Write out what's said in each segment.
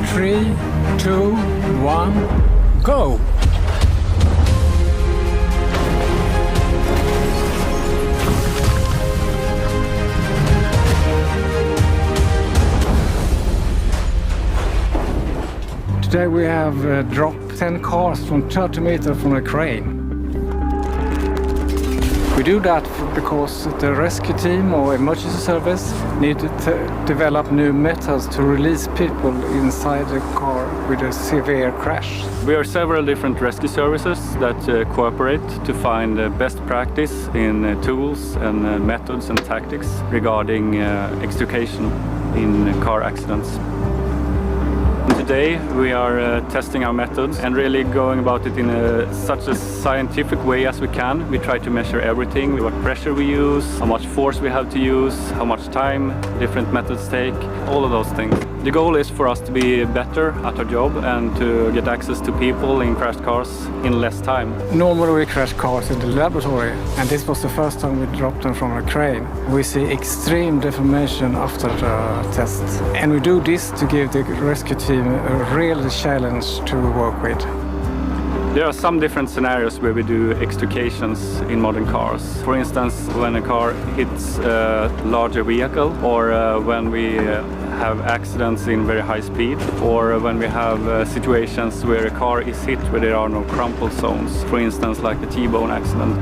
3, 2, 1, go! Today we have dropped 10 cars from 30 meters from a crane. We do that because the rescue team or emergency service need to develop new methods to release people inside the car with a severe crash. We are several different rescue services that cooperate to find best practice in tools and methods and tactics regarding extrication in car accidents. Today we are testing our methods and really going about it in such a scientific way as we can. We try to measure everything, what pressure we use, how much force we have to use, how much time different methods take, all of those things. The goal is for us to be better at our job and to get access to people in crashed cars in less time. Normally we crash cars in the laboratory, and this was the first time we dropped them from a crane. We see extreme deformation after the test. And we do this to give the rescue team a real challenge to work with. There are some different scenarios where we do extrications in modern cars. For instance, when a car hits a larger vehicle, or when we have accidents in very high speed, or when we have situations where a car is hit where there are no crumple zones, for instance like the T-bone accident.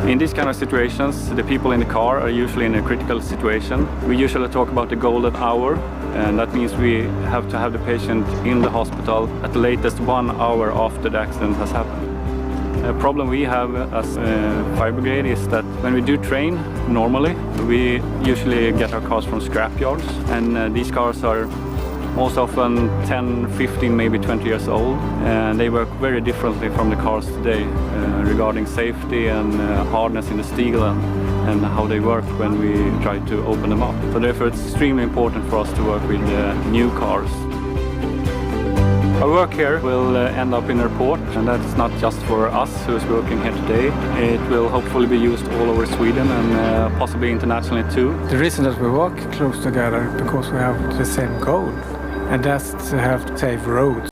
In these kind of situations, the people in the car are usually in a critical situation. We usually talk about the golden hour, and that means we have to have the patient in the hospital at the latest 1 hour after the accident has happened. A problem we have as a fire brigade is that when we do train normally, we usually get our cars from scrap yards, and these cars are most often 10, 15, maybe 20 years old, and they work very differently from the cars today regarding safety and hardness in the steel and how they work when we try to open them up. So therefore it's extremely important for us to work with new cars. Our work here will end up in a report, and that's not just for us who is working here today. It will hopefully be used all over Sweden and possibly internationally too. The reason that we work close together is because we have the same goal, and that's to have safe roads.